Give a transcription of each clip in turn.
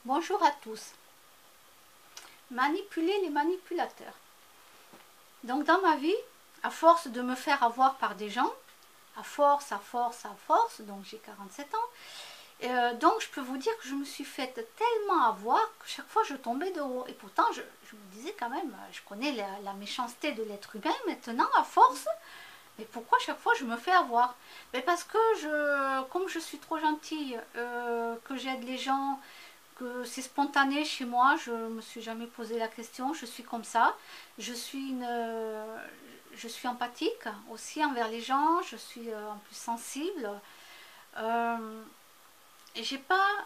Bonjour à tous. Manipuler les manipulateurs. Donc dans ma vie, à force de me faire avoir par des gens, à force, donc j'ai 47 ans, donc je peux vous dire que je me suis faite tellement avoir que chaque fois je tombais de haut. Et pourtant je me disais quand même, je connais la méchanceté de l'être humain maintenant à force. Mais pourquoi chaque fois je me fais avoir? Mais parce que comme je suis trop gentille, que j'aide les gens, que c'est spontané chez moi, je me suis jamais posé la question, je suis comme ça, je suis empathique aussi envers les gens, je suis en plus sensible, et j'ai pas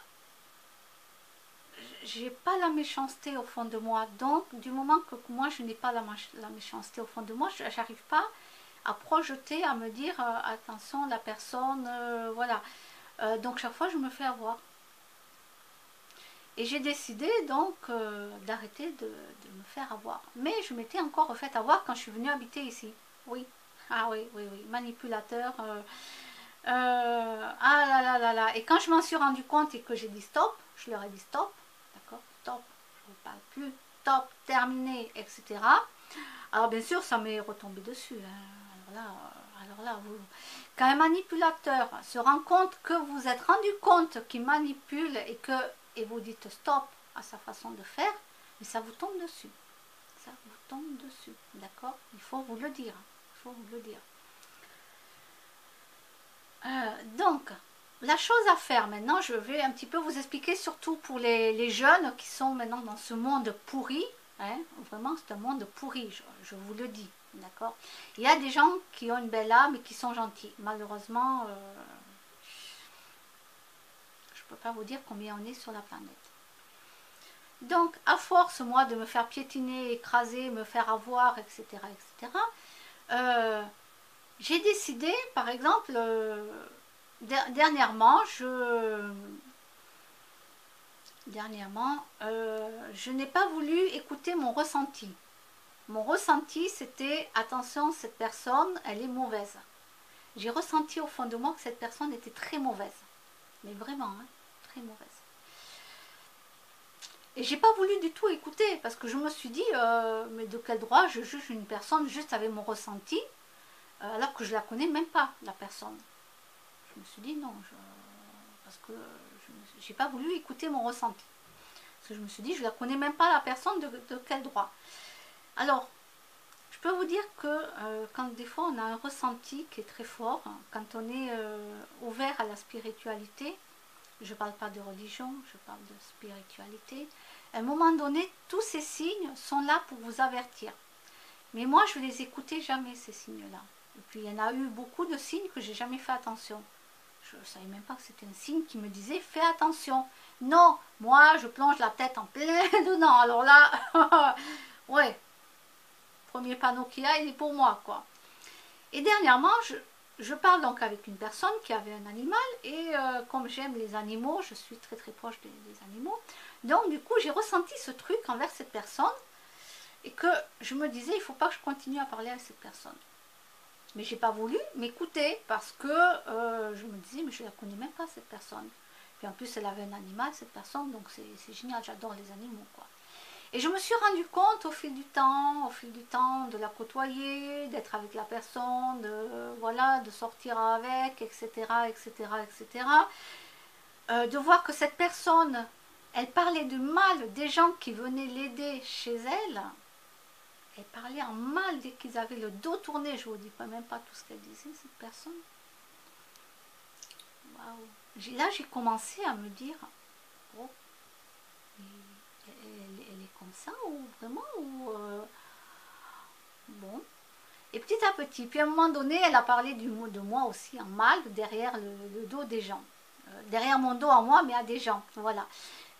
la méchanceté au fond de moi, donc du moment que moi je n'ai pas la méchanceté au fond de moi, j'arrive pas à projeter, à me dire attention la personne, voilà. Donc chaque fois je me fais avoir. Et j'ai décidé donc d'arrêter de me faire avoir. Mais je m'étais encore fait avoir quand je suis venue habiter ici. Oui. Ah oui, oui, oui. Manipulateur. Ah là là là là. Et quand je m'en suis rendu compte et que j'ai dit stop, je leur ai dit stop. D'accord, stop. Je ne parle plus. Stop, terminé, etc. Alors bien sûr, ça m'est retombé dessus. Hein. Alors là, quand un manipulateur se rend compte que vous êtes rendu compte qu'il manipule et vous dites stop à sa façon de faire, mais ça vous tombe dessus. Ça vous tombe dessus. D'accord? Il faut vous le dire. Il faut vous le dire. Donc, la chose à faire maintenant, je vais un petit peu vous expliquer, surtout pour les jeunes qui sont maintenant dans ce monde pourri. Hein, vraiment, c'est un monde pourri, je vous le dis. D'accord? Il y a des gens qui ont une belle âme et qui sont gentils. Malheureusement, je ne peux pas vous dire combien on est sur la planète. Donc, à force, moi, de me faire piétiner, écraser, me faire avoir, etc., j'ai décidé, par exemple, dernièrement, je n'ai pas voulu écouter mon ressenti. Mon ressenti, c'était attention, cette personne, elle est mauvaise. J'ai ressenti au fond de moi que cette personne était très mauvaise. Mais vraiment, hein, très mauvaise. Et j'ai pas voulu du tout écouter parce que je me suis dit, mais de quel droit je juge une personne juste avec mon ressenti alors que je la connais même pas, la personne. Je me suis dit non, parce que j'ai pas voulu écouter mon ressenti. Parce que je me suis dit, je la connais même pas la personne, de quel droit. Alors, je peux vous dire que quand des fois on a un ressenti qui est très fort, quand on est ouvert à la spiritualité, je ne parle pas de religion, je parle de spiritualité, à un moment donné, tous ces signes sont là pour vous avertir. Mais moi, je ne les écoutais jamais, ces signes-là. Et puis, il y en a eu beaucoup de signes que j'ai jamais fait attention. Je ne savais même pas que c'était un signe qui me disait « fais attention ». Non, moi, je plonge la tête en plein dedans. Alors là, ouais, premier panneau qu'il y a, il est pour moi, quoi. Et dernièrement, je parle donc avec une personne qui avait un animal et comme j'aime les animaux, je suis très très proche des animaux. Donc du coup, j'ai ressenti ce truc envers cette personne et que je me disais, il ne faut pas que je continue à parler avec cette personne. Mais j'ai pas voulu m'écouter parce que je me disais, mais je la connais même pas cette personne. Puis en plus, elle avait un animal, cette personne, donc c'est génial, j'adore les animaux, quoi. Et je me suis rendu compte au fil du temps, de la côtoyer, d'être avec la personne, voilà, de sortir avec, etc., de voir que cette personne, elle parlait du mal des gens qui venaient l'aider chez elle. Elle parlait en mal dès qu'ils avaient le dos tourné. Je ne vous dis pas même pas tout ce qu'elle disait, cette personne. Waouh. Là, j'ai commencé à me dire, oh, elle est comme ça ou vraiment ou bon. Et petit à petit, puis à un moment donné, elle a parlé de moi aussi en mal derrière le dos des gens. Derrière mon dos à moi, mais à des gens. Voilà.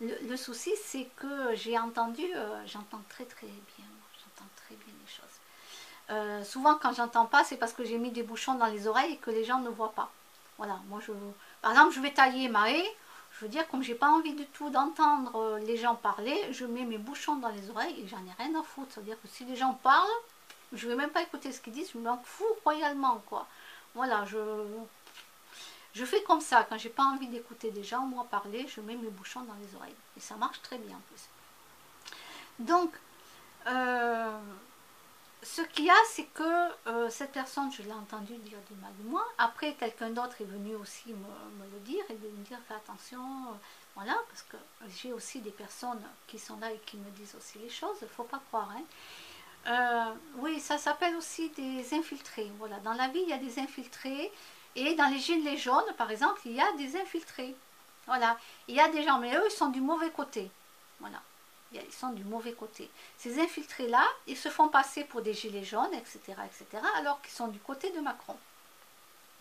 Le souci, c'est que j'ai entendu, j'entends très très bien, j'entends très bien les choses. Souvent, quand j'entends pas, c'est parce que j'ai mis des bouchons dans les oreilles et que les gens ne voient pas. Voilà. Moi, par exemple, je vais tailler ma haie. Je veux dire, comme j'ai pas envie du tout d'entendre les gens parler, je mets mes bouchons dans les oreilles et j'en ai rien à foutre. C'est-à-dire que si les gens parlent, je vais même pas écouter ce qu'ils disent, je m'en fous royalement, quoi. Voilà, Je fais comme ça, quand j'ai pas envie d'écouter des gens, moi parler, je mets mes bouchons dans les oreilles. Et ça marche très bien en plus. Donc, ce qu'il y a, c'est que cette personne, je l'ai entendu dire du mal de moi. Après, quelqu'un d'autre est venu aussi me le dire et de me dire fais attention, voilà, parce que j'ai aussi des personnes qui sont là et qui me disent aussi les choses, il ne faut pas croire. Hein. Oui, ça s'appelle aussi des infiltrés. Voilà, dans la vie, il y a des infiltrés. Et dans les gilets jaunes, par exemple, il y a des infiltrés. Voilà, il y a des gens, mais eux, ils sont du mauvais côté. Voilà. Ils sont du mauvais côté. Ces infiltrés-là, ils se font passer pour des gilets jaunes, etc., alors qu'ils sont du côté de Macron.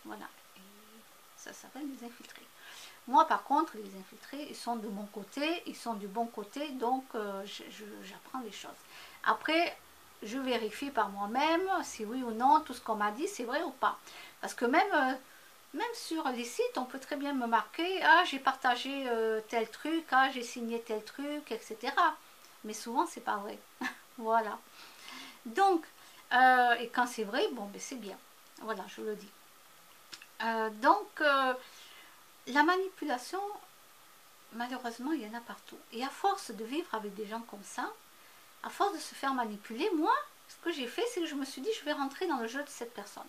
Voilà. Et ça s'appelle des infiltrés. Moi, par contre, les infiltrés, ils sont de mon côté, ils sont du bon côté, donc j'apprends les choses. Après, je vérifie par moi-même si oui ou non, tout ce qu'on m'a dit, c'est vrai ou pas. Parce que même sur les sites, on peut très bien me marquer « Ah, j'ai partagé tel truc, ah, j'ai signé tel truc, etc. » Mais souvent, c'est pas vrai. Voilà. Donc, et quand c'est vrai, bon, ben c'est bien. Voilà, je le dis. Donc, la manipulation, malheureusement, il y en a partout. Et à force de vivre avec des gens comme ça, à force de se faire manipuler, moi, ce que j'ai fait, c'est que je me suis dit, je vais rentrer dans le jeu de cette personne.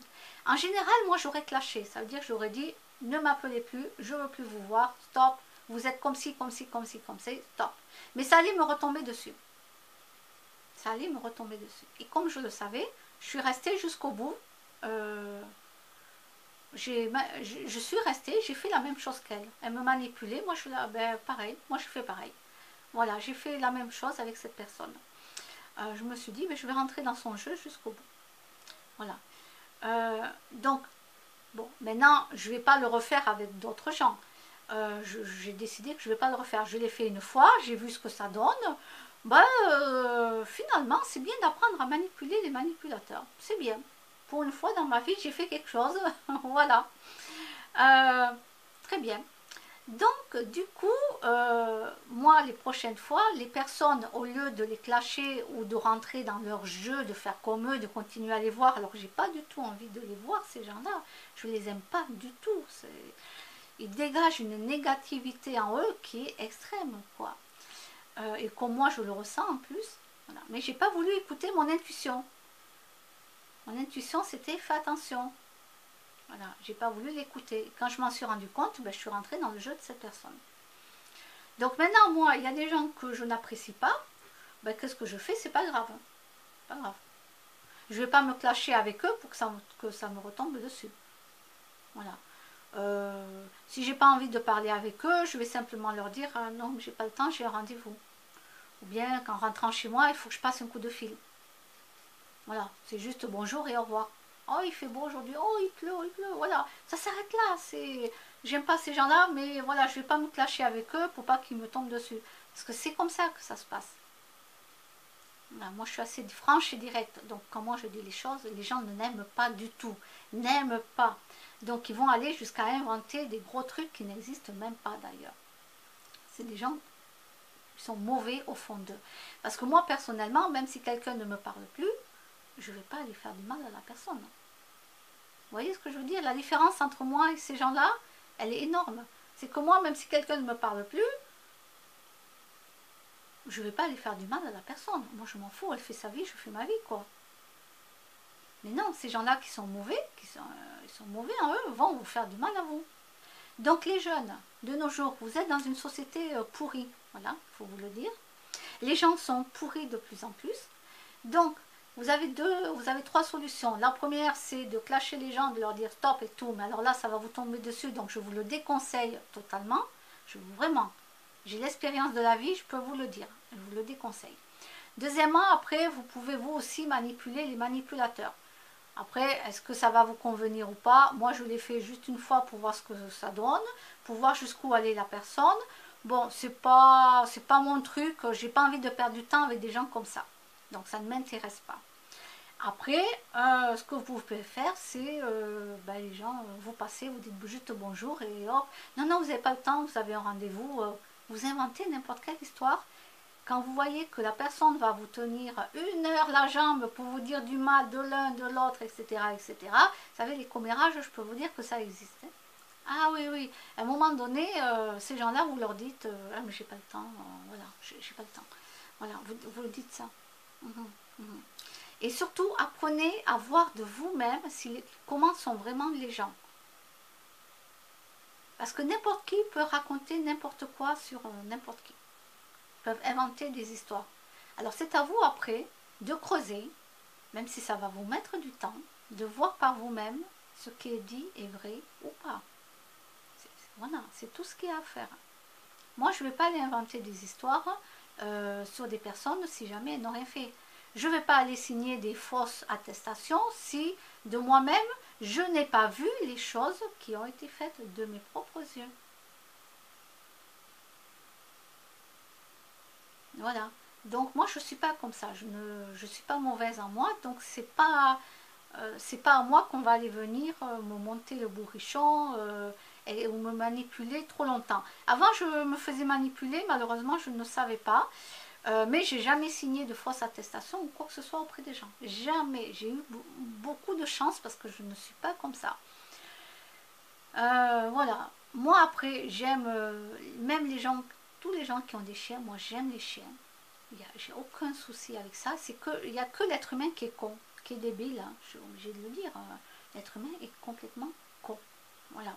En général, moi, j'aurais clashé. Ça veut dire que j'aurais dit, ne m'appelez plus, je ne veux plus vous voir, stop, vous êtes comme ci, comme ci, comme ci, comme ça, stop. Mais ça allait me retomber dessus. Ça allait me retomber dessus. Et comme je le savais, je suis restée jusqu'au bout. Je suis restée, j'ai fait la même chose qu'elle. Elle me manipulait, moi je suis là, ben pareil, moi je fais pareil. Voilà, j'ai fait la même chose avec cette personne. Je me suis dit, mais je vais rentrer dans son jeu jusqu'au bout. Voilà. Donc, bon, maintenant, je ne vais pas le refaire avec d'autres gens. J'ai décidé que je ne vais pas le refaire. Je l'ai fait une fois, j'ai vu ce que ça donne. Ben, finalement, c'est bien d'apprendre à manipuler les manipulateurs. C'est bien. Pour une fois dans ma vie, j'ai fait quelque chose. Voilà. Très bien. Donc, du coup, moi, les prochaines fois, les personnes, au lieu de les clasher ou de rentrer dans leur jeu, de faire comme eux, de continuer à les voir, alors que j'ai pas du tout envie de les voir, ces gens-là, je les aime pas du tout. Ils dégagent une négativité en eux qui est extrême, quoi. Et comme moi, je le ressens en plus. Voilà. Mais j'ai pas voulu écouter mon intuition. Mon intuition, c'était fais attention. Voilà, j'ai pas voulu l'écouter. Quand je m'en suis rendu compte, ben, je suis rentrée dans le jeu de cette personne. Donc maintenant, moi, il y a des gens que je n'apprécie pas. Ben, qu'est-ce que je fais? C'est pas grave. Pas grave. Je vais pas me clasher avec eux pour que ça me retombe dessus. Voilà. Si j'ai pas envie de parler avec eux, je vais simplement leur dire ah, non, j'ai pas le temps, j'ai un rendez-vous. Ou bien qu'en rentrant chez moi, il faut que je passe un coup de fil. Voilà, c'est juste bonjour et au revoir. Oh, il fait beau aujourd'hui, oh, il pleut, voilà. Ça s'arrête là, j'aime pas ces gens-là, mais voilà, je vais pas me clasher avec eux pour pas qu'ils me tombent dessus. Parce que c'est comme ça que ça se passe. Voilà, moi, je suis assez franche et directe. Donc, quand moi je dis les choses, les gens ne n'aiment pas du tout. N'aiment pas. Donc, ils vont aller jusqu'à inventer des gros trucs qui n'existent même pas d'ailleurs. C'est des gens qui sont mauvais au fond d'eux. Parce que moi, personnellement, même si quelqu'un ne me parle plus, je ne vais pas aller faire du mal à la personne. Vous voyez ce que je veux dire? La différence entre moi et ces gens-là, elle est énorme. C'est que moi, même si quelqu'un ne me parle plus, je ne vais pas aller faire du mal à la personne. Moi, je m'en fous, elle fait sa vie, je fais ma vie, quoi. Mais non, ces gens-là qui sont mauvais, ils sont mauvais en eux, vont vous faire du mal à vous. Donc les jeunes, de nos jours, vous êtes dans une société pourrie. Voilà, il faut vous le dire. Les gens sont pourris de plus en plus. Donc, vous avez trois solutions. La première, c'est de clasher les gens, de leur dire stop et tout. Mais alors là, ça va vous tomber dessus, donc je vous le déconseille totalement. Vraiment, j'ai l'expérience de la vie, je peux vous le dire. Je vous le déconseille. Deuxièmement, après, vous pouvez vous aussi manipuler les manipulateurs. Après, est-ce que ça va vous convenir ou pas? Moi, je l'ai fait juste une fois pour voir ce que ça donne, pour voir jusqu'où allait la personne. Bon, c'est pas mon truc, j'ai pas envie de perdre du temps avec des gens comme ça. Donc ça ne m'intéresse pas. Après, ce que vous pouvez faire, c'est, les gens, vous passez, vous dites juste bonjour et hop. Non, non, vous n'avez pas le temps, vous avez un rendez-vous. Vous inventez n'importe quelle histoire. Quand vous voyez que la personne va vous tenir 1 heure la jambe pour vous dire du mal de l'un, de l'autre, etc., etc., vous savez, les commérages, je peux vous dire que ça existe. Ah oui, oui. À un moment donné, ces gens-là, vous leur dites, ah mais j'ai pas le temps, voilà, j'ai pas le temps. Voilà, vous dites ça. Mhm, mhm. Et surtout, apprenez à voir de vous-même comment sont vraiment les gens. Parce que n'importe qui peut raconter n'importe quoi sur n'importe qui. Ils peuvent inventer des histoires. Alors c'est à vous après de creuser, même si ça va vous mettre du temps, de voir par vous-même ce qui est dit est vrai ou pas. Voilà, c'est tout ce qu'il y a à faire. Moi, je ne vais pas aller inventer des histoires sur des personnes si jamais elles n'ont rien fait. Je ne vais pas aller signer des fausses attestations si de moi-même, je n'ai pas vu les choses qui ont été faites de mes propres yeux. Voilà. Donc moi, je ne suis pas comme ça. Je suis pas mauvaise en moi. Donc c'est pas à moi qu'on va aller venir me monter le bourrichon ou me manipuler trop longtemps. Avant, je me faisais manipuler, malheureusement, je ne savais pas. Mais j'ai jamais signé de fausse attestation ou quoi que ce soit auprès des gens. Jamais. J'ai eu beaucoup de chance parce que je ne suis pas comme ça. Voilà. Moi, après, j'aime même tous les gens qui ont des chiens, moi j'aime les chiens. J'ai aucun souci avec ça. Il n'y a que l'être humain qui est con, qui est débile. Hein. Je suis obligée de le dire. L'être humain est complètement con. Voilà.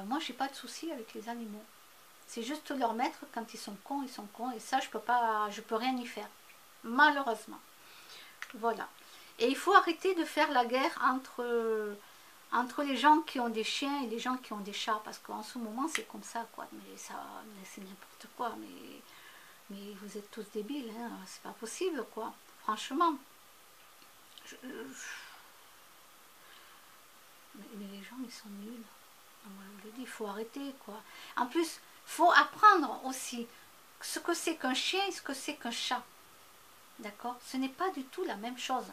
Moi, j'ai pas de souci avec les animaux. C'est juste leur mettre quand ils sont cons, ils sont cons. Et ça, je peux rien y faire. Malheureusement. Voilà. Et il faut arrêter de faire la guerre entre les gens qui ont des chiens et les gens qui ont des chats. Parce qu'en ce moment, c'est comme ça, quoi. Mais c'est n'importe quoi. Mais vous êtes tous débiles, hein. C'est pas possible, quoi. Franchement. Mais les gens, ils sont nuls. Moi, je le dis, il faut arrêter, quoi. En plus, il faut apprendre aussi ce que c'est qu'un chien et ce que c'est qu'un chat. D'accord? Ce n'est pas du tout la même chose.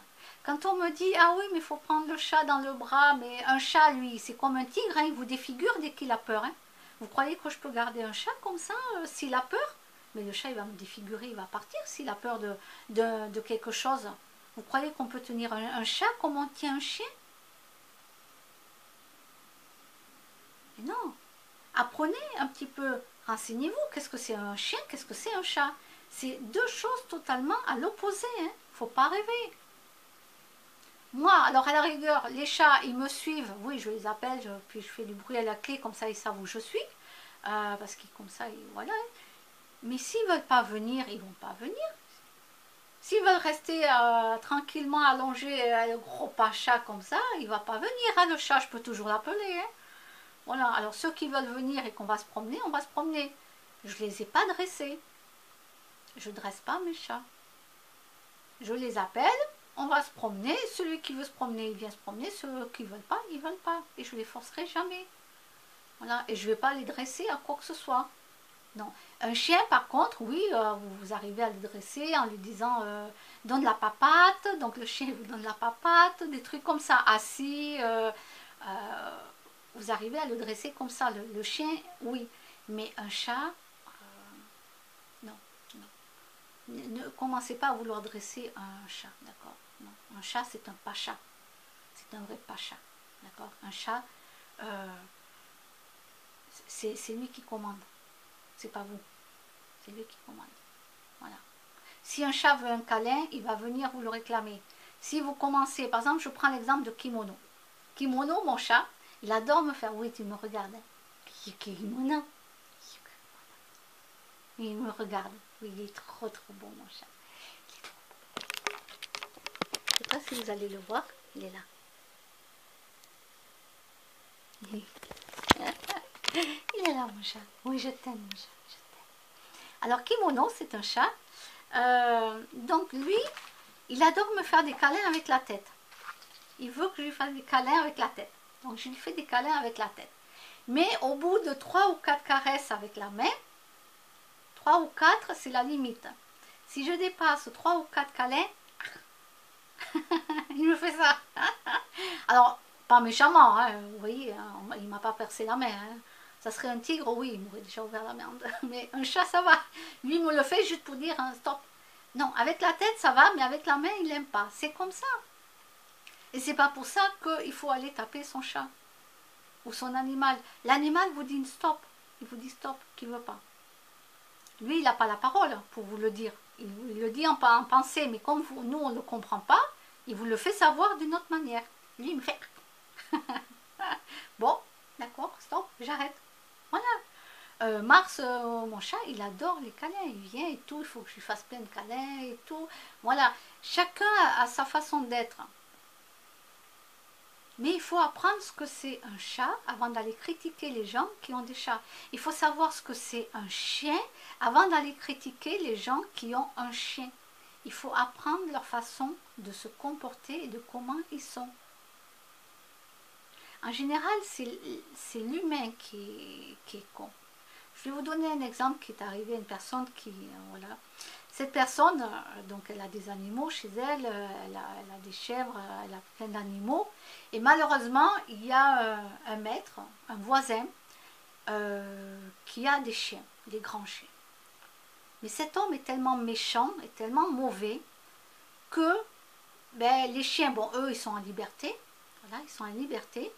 Quand on me dit, ah oui, mais il faut prendre le chat dans le bras, mais un chat, lui, c'est comme un tigre, hein, il vous défigure dès qu'il a peur. Hein. Vous croyez que je peux garder un chat comme ça s'il a peur? Mais le chat, il va me défigurer, il va partir s'il a peur de quelque chose. Vous croyez qu'on peut tenir un chat comme on tient un chien? Mais non. Apprenez un petit peu, renseignez-vous, qu'est-ce que c'est un chien, qu'est-ce que c'est un chat. C'est deux choses totalement à l'opposé, hein. Faut pas rêver. Moi, alors à la rigueur, les chats, ils me suivent, oui, je les appelle, puis je fais du bruit à la clé, comme ça ils savent où je suis, parce qu'ils, comme ça, voilà. Mais s'ils veulent pas venir, ils vont pas venir. S'ils veulent rester tranquillement allongés, le gros pacha comme ça, il va pas venir, hein, le chat, je peux toujours l'appeler, hein. Voilà, alors ceux qui veulent venir et qu'on va se promener, on va se promener. Je les ai pas dressés. Je ne dresse pas mes chats. Je les appelle, on va se promener. Celui qui veut se promener, il vient se promener. Ceux qui ne veulent pas, ils ne veulent pas. Et je ne les forcerai jamais. Voilà, et je ne vais pas les dresser à quoi que ce soit. Non. Un chien, par contre, oui, vous arrivez à le dresser en lui disant donne la papate. Donc le chien vous donne la papate, des trucs comme ça, assis. Vous arrivez à le dresser comme ça. Le chien, oui. Mais un chat, non, non. Ne commencez pas à vouloir dresser un chat, d'accord? Non. Un chat, c'est un pacha. C'est un vrai pacha, d'accord? Un chat, c'est lui qui commande. C'est pas vous. C'est lui qui commande. Voilà. Si un chat veut un câlin, il va venir vous le réclamer. Si vous commencez, par exemple, je prends l'exemple de Kimono. Kimono, mon chat, il adore me faire, oui, tu me regardes. Kimono. Il me regarde. Oui, il est trop bon, mon chat. Je ne sais pas si vous allez le voir. Il est là. Il est là, mon chat. Oui, je t'aime, mon chat. Je t'aime. Alors, Kimono, c'est un chat. Donc, lui, il adore me faire des câlins avec la tête. Il veut que je lui fasse des câlins avec la tête. Donc, je lui fais des câlins avec la tête. Mais au bout de 3 ou 4 caresses avec la main, 3 ou 4, c'est la limite. Si je dépasse 3 ou 4 câlins, il me fait ça. Alors, pas méchamment, hein, vous voyez, hein, il ne m'a pas percé la main. Hein. Ça serait un tigre, oui, il m'aurait déjà ouvert la merde. Mais un chat, ça va. Lui, il me le fait juste pour dire hein, stop. Non, avec la tête, ça va, mais avec la main, il n'aime pas. C'est comme ça. Et c'est pas pour ça qu'il faut aller taper son chat. ou son animal. L'animal vous dit stop, il vous dit stop, qu'il ne veut pas. Lui, il n'a pas la parole pour vous le dire. Il le dit en pensée, mais comme nous, on ne le comprend pas, il vous le fait savoir d'une autre manière. Lui, il me fait... Bon, d'accord, stop, j'arrête. Voilà. Mars, mon chat, il adore les câlins. Il vient et tout, il faut que je lui fasse plein de câlins et tout. Voilà. Chacun a sa façon d'être. Mais il faut apprendre ce que c'est un chat avant d'aller critiquer les gens qui ont des chats. Il faut savoir ce que c'est un chien avant d'aller critiquer les gens qui ont un chien. Il faut apprendre leur façon de se comporter et de comment ils sont. En général, c'est l'humain qui est con. Je vais vous donner un exemple qui est arrivé à une personne qui... voilà. Cette personne, donc elle a des animaux chez elle, elle a des chèvres, elle a plein d'animaux. Et malheureusement, il y a un maître, un voisin, qui a des chiens, des grands chiens. Mais cet homme est tellement méchant et tellement mauvais que ben, les chiens, bon, eux, ils sont en liberté. Voilà, ils sont en liberté.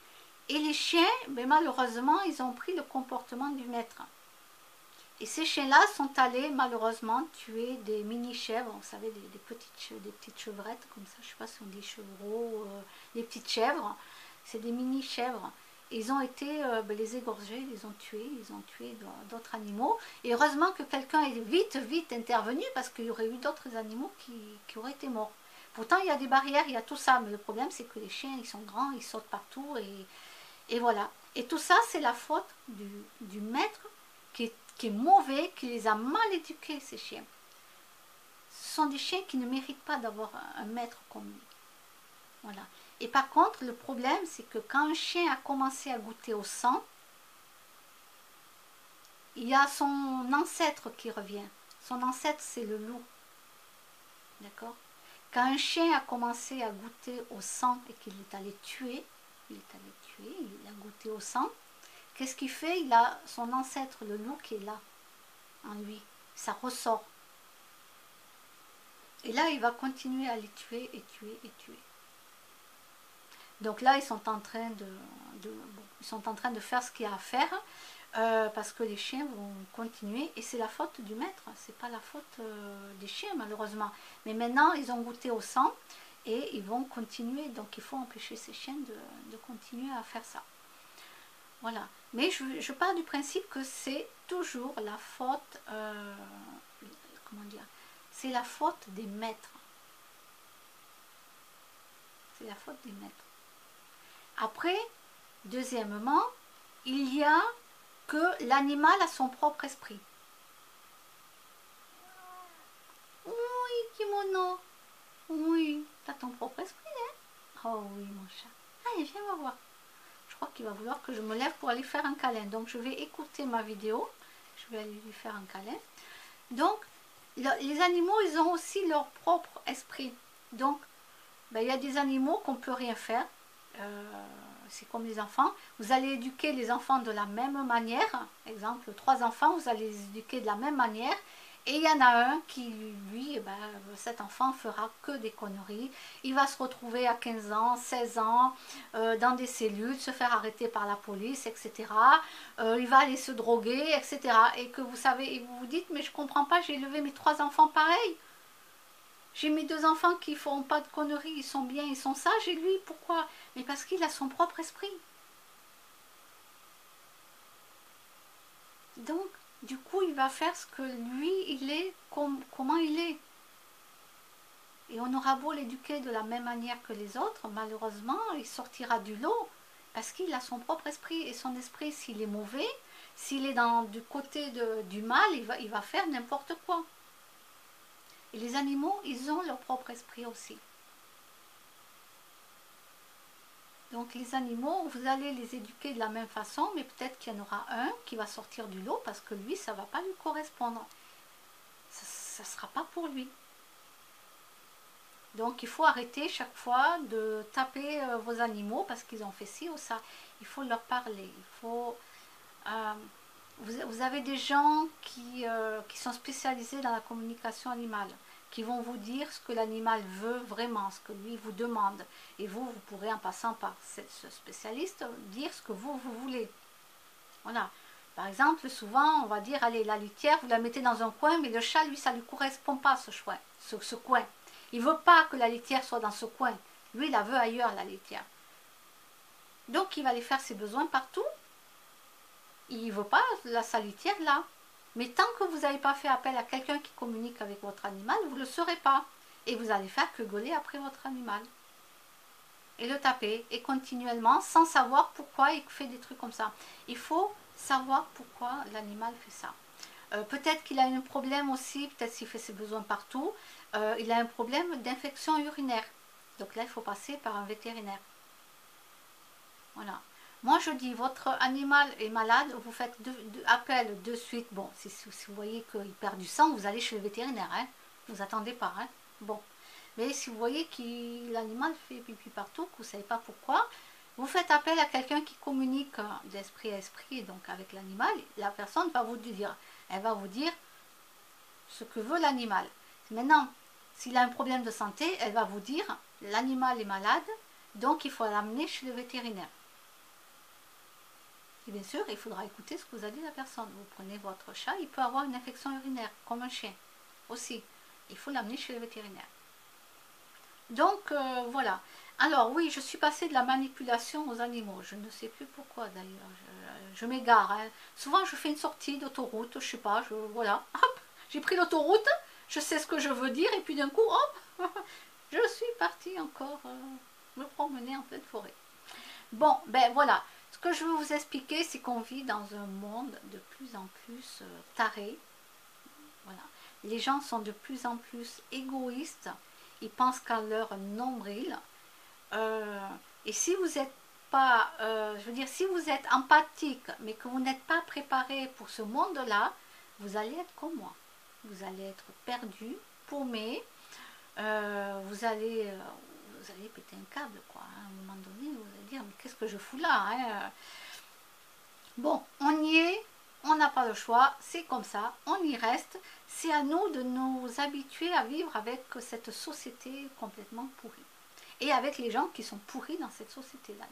Et les chiens, ben, malheureusement, ils ont pris le comportement du maître. Et ces chiens-là sont allés malheureusement tuer des mini-chèvres, vous savez, des petites chevrettes, comme ça, je ne sais pas si on dit chevreaux, des petites chèvres, c'est des mini-chèvres. Ils ont été les égorger, ils ont tué d'autres animaux. Et heureusement que quelqu'un est vite intervenu, parce qu'il y aurait eu d'autres animaux qui auraient été morts. Pourtant, il y a des barrières, il y a tout ça, mais le problème, c'est que les chiens, ils sont grands, ils sautent partout, et voilà. Et tout ça, c'est la faute du maître qui est mauvais, qui les a mal éduqués, ces chiens. Ce sont des chiens qui ne méritent pas d'avoir un maître comme lui. Voilà. Et par contre, le problème, c'est que quand un chien a commencé à goûter au sang, il y a son ancêtre qui revient. Son ancêtre, c'est le loup. D'accord? Quand un chien a commencé à goûter au sang et qu'il est allé tuer, il a goûté au sang, qu'est-ce qu'il fait? Il a son ancêtre, le loup, qui est là, en lui. Ça ressort. Et là, il va continuer à les tuer et tuer et tuer. Donc là, ils sont en train de faire ce qu'il y a à faire, parce que les chiens vont continuer. Et c'est la faute du maître, c'est pas la faute des chiens, malheureusement. Mais maintenant, ils ont goûté au sang et ils vont continuer. Donc il faut empêcher ces chiens de continuer à faire ça. Voilà. Mais je pars du principe que c'est toujours la faute, comment dire, c'est la faute des maîtres. C'est la faute des maîtres. Après, deuxièmement, il y a que l'animal a son propre esprit. Oui, kimono. Oui, t'as ton propre esprit, hein? Oh oui, mon chat. Allez, viens me voir. Je crois qu'il va vouloir que je me lève pour aller faire un câlin. Donc, je vais écouter ma vidéo. Je vais aller lui faire un câlin. Donc, les animaux, ils ont aussi leur propre esprit. Donc, ben, il y a des animaux qu'on ne peut rien faire. C'est comme les enfants. Vous allez éduquer les enfants de la même manière. Exemple, 3 enfants, vous allez les éduquer de la même manière. Et il y en a un qui, lui, ben, cet enfant fera que des conneries. Il va se retrouver à 15 ans, 16 ans, dans des cellules, se faire arrêter par la police, etc. Il va aller se droguer, etc. Et que vous savez, et vous vous dites, mais je ne comprends pas, j'ai élevé mes 3 enfants pareils. J'ai mes 2 enfants qui ne feront pas de conneries, ils sont bien, ils sont sages, et lui, pourquoi? Mais parce qu'il a son propre esprit. Donc, du coup, il va faire ce que lui, il est, comment il est. Et on aura beau l'éduquer de la même manière que les autres, malheureusement, il sortira du lot, parce qu'il a son propre esprit, et son esprit, s'il est mauvais, s'il est du côté du mal, il va faire n'importe quoi. Et les animaux, ils ont leur propre esprit aussi. Donc les animaux, vous allez les éduquer de la même façon, mais peut-être qu'il y en aura un qui va sortir du lot parce que lui, ça ne va pas lui correspondre. Ça ne sera pas pour lui. Donc il faut arrêter chaque fois de taper vos animaux parce qu'ils ont fait ci ou ça. Il faut leur parler. Vous avez des gens qui sont spécialisés dans la communication animale. qui vont vous dire ce que l'animal veut vraiment, ce que lui vous demande. Et vous pourrez, en passant par ce spécialiste, dire ce que vous voulez. Voilà. Par exemple, souvent, on va dire, allez, la litière, vous la mettez dans un coin, mais le chat, lui, ça ne lui correspond pas, ce coin. Il ne veut pas que la litière soit dans ce coin. Lui, il la veut ailleurs, la litière. Donc, il va aller faire ses besoins partout. Il ne veut pas sa litière là. Mais tant que vous n'avez pas fait appel à quelqu'un qui communique avec votre animal, vous ne le saurez pas. Et vous allez faire que gueuler après votre animal. Et le taper. Et continuellement, sans savoir pourquoi il fait des trucs comme ça. Il faut savoir pourquoi l'animal fait ça. Peut-être qu'il a un problème aussi, peut-être s'il fait ses besoins partout, il a un problème d'infection urinaire. Donc là, il faut passer par un vétérinaire. Voilà. Moi, je dis, votre animal est malade, vous faites appel de suite. Bon, si vous voyez qu'il perd du sang, vous allez chez le vétérinaire. Hein. Vous attendez pas. Hein. Bon. Mais si vous voyez que l'animal fait pipi partout, que vous ne savez pas pourquoi, vous faites appel à quelqu'un qui communique d'esprit à esprit, donc avec l'animal. La personne va vous dire, elle va vous dire ce que veut l'animal. Maintenant, s'il a un problème de santé, elle va vous dire, l'animal est malade, donc il faut l'amener chez le vétérinaire. Et bien sûr, il faudra écouter ce que vous a dit la personne. Vous prenez votre chat, il peut avoir une infection urinaire, comme un chien aussi. Il faut l'amener chez le vétérinaire. Donc, voilà. Alors, oui, je suis passée de la manipulation aux animaux. Je ne sais plus pourquoi, d'ailleurs. Je m'égare. Hein. Souvent, je fais une sortie d'autoroute, je ne sais pas, voilà. Hop, j'ai pris l'autoroute, je sais ce que je veux dire, et puis d'un coup, hop, je suis partie encore me promener en pleine forêt. Bon, ben voilà. Ce que je veux vous expliquer, c'est qu'on vit dans un monde de plus en plus taré. Voilà. Les gens sont de plus en plus égoïstes. Ils pensent qu'à leur nombril. Et si vous n'êtes pas, je veux dire, si vous êtes empathique, mais que vous n'êtes pas préparé pour ce monde-là, vous allez être comme moi. Vous allez être perdu, paumé. Vous allez péter un câble, quoi. À un moment donné, vous allez dire, mais qu'est-ce que je fous là, hein? Bon, on y est, on n'a pas le choix, c'est comme ça, on y reste. C'est à nous de nous habituer à vivre avec cette société complètement pourrie. Et avec les gens qui sont pourris dans cette société d'ailleurs.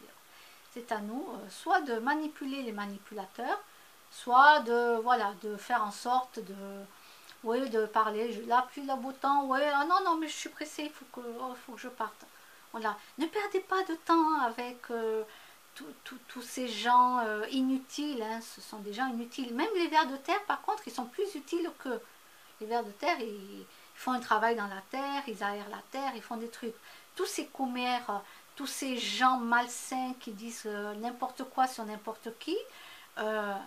C'est à nous soit de manipuler les manipulateurs, soit de, voilà, de faire en sorte de, oui, de parler, là, plus le beau temps, oui, ah non, non, mais je suis pressée, il faut que je parte. Voilà. Ne perdez pas de temps avec tous ces gens inutiles, hein. Ce sont des gens inutiles. Même les vers de terre, par contre, ils sont plus utiles que les vers de terre. Ils font un travail dans la terre, ils aèrent la terre, ils font des trucs. Tous ces commères, tous ces gens malsains qui disent n'importe quoi sur n'importe qui,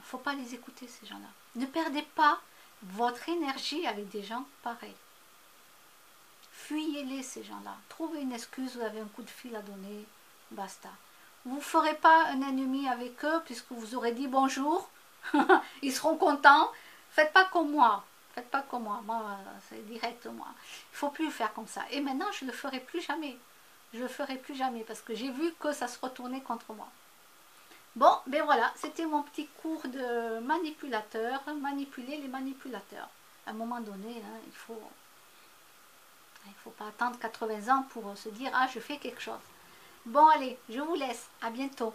faut pas les écouter, ces gens-là. Ne perdez pas votre énergie avec des gens pareils. Fuyez-les, ces gens-là. Trouvez une excuse, vous avez un coup de fil à donner, basta. Vous ne ferez pas un ennemi avec eux puisque vous aurez dit bonjour. Ils seront contents. Faites pas comme moi. Faites pas comme moi. Moi, c'est direct, moi. Il ne faut plus faire comme ça. Et maintenant, je ne le ferai plus jamais. Je ne le ferai plus jamais parce que j'ai vu que ça se retournait contre moi. Bon, ben voilà, c'était mon petit cours de manipulateur. Manipuler les manipulateurs. À un moment donné, hein, il faut pas attendre 80 ans pour se dire « Ah, je fais quelque chose ». Bon, allez, je vous laisse. À bientôt.